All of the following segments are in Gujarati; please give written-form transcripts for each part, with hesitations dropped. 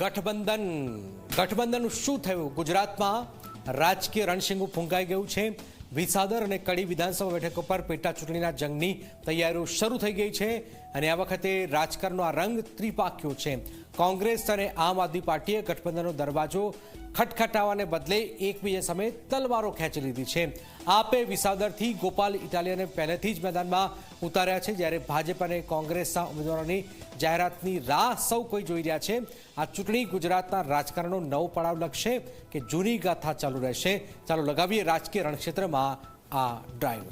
ગઠબંધનનું શું થયું? ગુજરાતમાં રાજકીય રણશીંગું ફૂંકાઈ ગયું છે। વિસાવદર અને કડી વિધાનસભા બેઠકો પર પેટા ચૂંટણીના જંગની તૈયારીઓ શરૂ થઈ ગઈ છે અને આ વખતે રાજકારણનો આ રંગ ત્રિપાખ્યો છે। કોંગ્રેસ અને આમ આદમી પાર્ટીએ ગઠબંધનનો દરવાજો ખટખટાવવાને બદલે એકબીજા સામે તલવારો ખેંચી લીધી છે। આપે વિસાવદરથી ગોપાલ ઇટાલિયાને પહેલેથી જ મેદાનમાં ઉતાર્યા છે, જ્યારે ભાજપ અને કોંગ્રેસના ઉમેદવારોની જાહેરાતની રાહ સૌ કોઈ જોઈ રહ્યા છે। આ ચૂંટણી ગુજરાતના રાજકારણનો નવો પડાવ લખશે કે જૂની ગાથા ચાલુ રહેશે? ચાલો લગાવીએ રાજકીય રણક્ષેત્રમાં આ ડ્રાઈવ।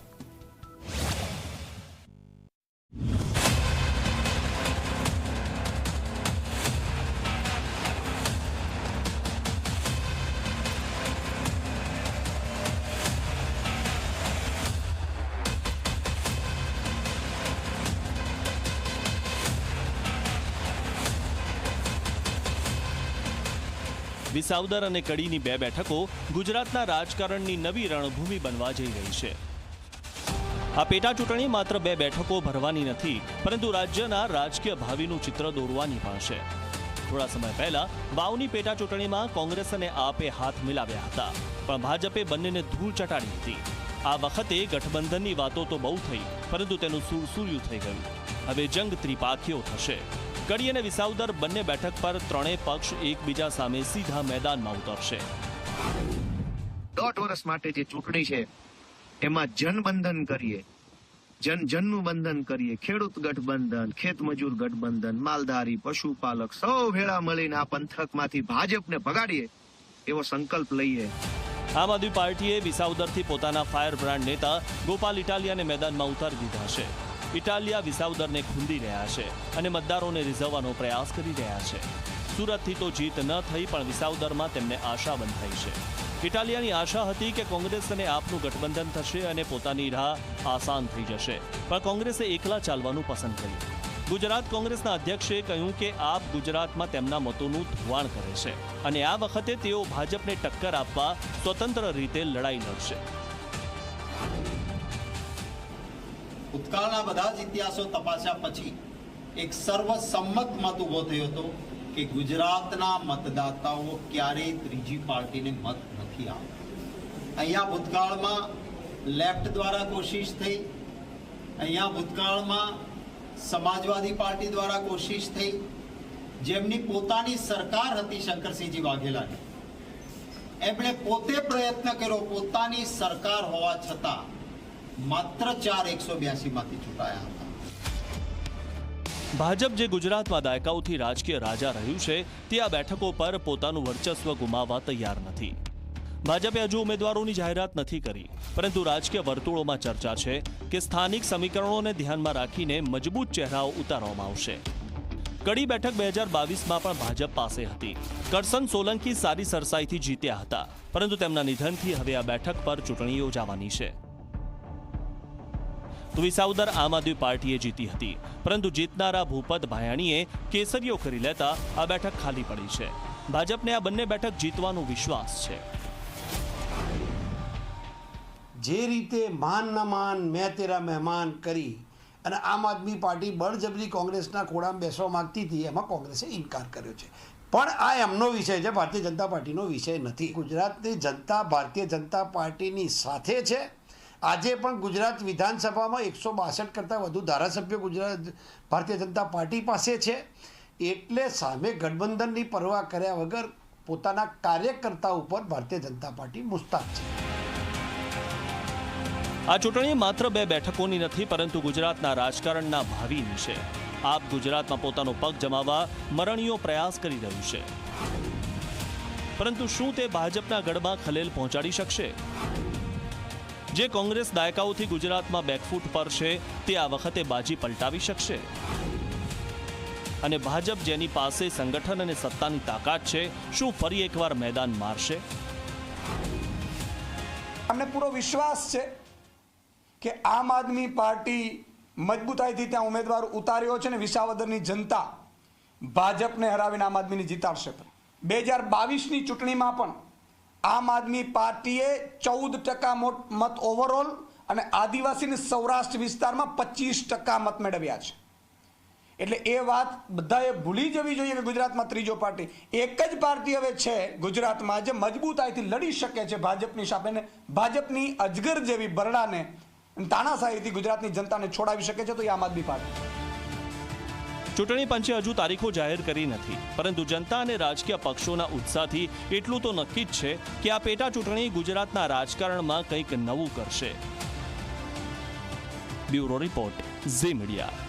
વિસાવદર અને કડીની બે બેઠકો ગુજરાતના રાજકારણની નવી રણભૂમિ બનવા જઈ રહી છે। આ પેટા ચૂંટણી માત્ર બે બેઠકો ભરવાની નથી, પરંતુ રાજ્યના રાજકીય ભાવિનું ચિત્ર દોરવાની પણ છે। થોડા સમય પહેલા વાવની પેટા ચૂંટણીમાં કોંગ્રેસ અને આપે હાથ મિલાવ્યા હતા, પણ ભાજપે બંનેને ધૂળ ચટાડી હતી। આ વખતે ગઠબંધનની વાતો તો બહુ થઈ, પરંતુ તેનું સુરસુર્યું થઈ ગયું। હવે જંગ ત્રિપાખીઓ થશે। કડી અને વિસાવદર બંને બેઠક પર ત્રણેય પક્ષ એકબીજા સામે સીધા મેદાનમાં ઉતરશે। 1.5 વર્ષ માટે જે ચૂંટણી છે એમાં જનબંધન કરીએ, જનનું બંધન કરીએ, ખેડૂત ગઠબંધન, ખેતમજૂર ગઠબંધન, માલધારી, પશુપાલક સૌ ભેળા મળીને આ પંથકમાંથી ભાજપને ભગાડીએ એવો સંકલ્પ લઈએ। આમ આદમી પાર્ટીએ વિસાવદરથી પોતાના ફાયર બ્રાન્ડ નેતા ગોપાલ ઇટાલિયાને મેદાનમાં ઉતારી દીધા છે। ઇટાલિયા વિસાવદરને ખૂંદી રહ્યા છે અને મતદારોને રીઝવવાનો પ્રયાસ કરી રહ્યા છે। સુરતથી તો જીત ન થઈ, પણ વિસાવદરમાં તેમને આશા બંધાઈ છે। ઇટાલિયાની આશા હતી કે કોંગ્રેસ અને આપનું ગઠબંધન થશે અને પોતાની રાહ આસાન થઈ જશે, પણ કોંગ્રેસે એકલા ચાલવાનું પસંદ કર્યું। ગુજરાત કોંગ્રેસના અધ્યક્ષે કહ્યું કે આપ ગુજરાતમાં તેમના મતોનું ધોવાણ કરે છે અને આ વખતે તેઓ ભાજપને ટક્કર આપવા સ્વતંત્ર રીતે લડાઈ લડશે। ભૂતકાળના બધા જ ઇતિહાસો તપાસ્યા પછી એક સર્વસંમત મત ઉભો થયો હતો કે ગુજરાતના મતદાતાઓ ક્યારેય ત્રીજી પાર્ટીને મત નથી આપતા। અહીંયા ભૂતકાળમાં લેફ્ટ દ્વારા કોશિશ થઈ, અહીંયા ભૂતકાળમાં સમાજવાદી પાર્ટી દ્વારા કોશિશ થઈ, જેમની પોતાની સરકાર હતી શંકરસિંહજી વાઘેલાની, એમણે પોતે પ્રયત્ન કર્યો, પોતાની સરકાર હોવા છતાં માત્ર 182 માંથી ચૂંટાયા હતા। ભાજપ જે ગુજરાતમાં દાયકાઓથી રાજકીય રાજા રહ્યું છે, તે આ બેઠકો પર પોતાનું વર્ચસ્વ ગુમાવવા તૈયાર નથી। ભાજપે હજુ ઉમેદવારોની જાહેરાત નથી કરી, પરંતુ રાજકીય વર્તુળોમાં ચર્ચા છે કે સ્થાનિક સમીકરણોને ધ્યાનમાં રાખીને મજબૂત ચહેરાઓ ઉતારવામાં આવશે। કડી બેઠક 2022માં પણ ભાજપ પાસે હતી। કરસન સોલંકી સારી સરસાઈથી જીત્યા હતા, પરંતુ તેમના નિધનથી હવે આ બેઠક પર ચૂંટણી યોજાવાની છે। તો વિસાવદર આમ આદમી પાર્ટીએ જીતી હતી, પરંતુ જીતનારા ભૂપત ભાયાણીએ કેસરીઓ કરી લેતા આ બેઠક ખાલી પડી છે। ભાજપને આ બંને બેઠક જીતવાનો વિશ્વાસ છે। જે રીતે માન ન માન મેં તેરા મહેમાન કરી અને આમ આદમી પાર્ટી બળજબરી કોંગ્રેસના ખોળામાં બેસવા માંગતી હતી, એમાં કોંગ્રેસે ઇનકાર કર્યો છે। પણ આ એમનો વિષય છે, ભારતીય જનતા પાર્ટીનો વિષય નથી। ગુજરાતની જનતા ભારતીય જનતા પાર્ટીની સાથે છે। આજે પણ ગુજરાત વિધાનસભામાં 162 કરતાં વધુ ધારાસભ્યો ગુજરાત ભારતીય જનતા પાર્ટી પાસે છે, એટલે સામે ગઠબંધનની પરવા કર્યા વગર પોતાના કાર્યકર્તા ઉપર ભારતીય જનતા પાર્ટી મુસ્તાક છે। આ ચૂંટણી માત્ર બે બેઠકોની નથી, પરંતુ ગુજરાતના રાજકારણના ભાવિની છે। આપ ગુજરાતમાં પોતાનો પગ જમાવવા મરણીયો પ્રયાસ કરી રહ્યું છે, પરંતુ શું તે ભાજપના ગઢમાં ખલેલ પહોંચાડી શકશે? જે કોંગ્રેસ દાયકાઓથી ગુજરાતમાં બેકફૂટ પર છે, તે આ વખતે બાજી પલટાવી શકશે? અને ભાજપ જેની પાસે સંગઠન અને સત્તાની તાકાત છે, શું ફરી એકવાર મેદાન મારશે? અમને પૂરો વિશ્વાસ છે કે આમ આદમી પાર્ટી મજબૂતાઈથી ત્યાં ઉમેદવાર ઉતાર્યો છે ને વિસાવદરની જનતા ભાજપને હરાવીને આમ આદમીને જીતાડશે। 2022ની ચૂંટણીમાં પણ આમ આદમી પાર્ટીએ 14% મત ઓવરઓલ અને આદિવાસી સૌરાષ્ટ્ર વિસ્તારમાં 25% મત મેળવ્યા છે। એટલે એ વાત બધાએ ભૂલી જવી જોઈએ કે ગુજરાતમાં ત્રીજો પાર્ટી, એક જ પાર્ટી હવે છે ગુજરાતમાં જે મજબૂતાઈથી લડી શકે છે ભાજપની સામે, ને ભાજપની અજગર જેવી બરડાને તાનાશાહીથી ગુજરાતની જનતાને છોડાવી શકે છે તો એ આમ આદમી પાર્ટી. ચૂંટણી પંચે હજુ તારીખો જાહેર કરી નથી, પરંતુ જનતા અને રાજકીય પક્ષોના ઉત્સાહથી એટલું તો નક્કી જ છે કે આ પેટા ચૂંટણી ગુજરાતના રાજકારણમાં કંઈક નવું કરશે. Bureau report, Zee media.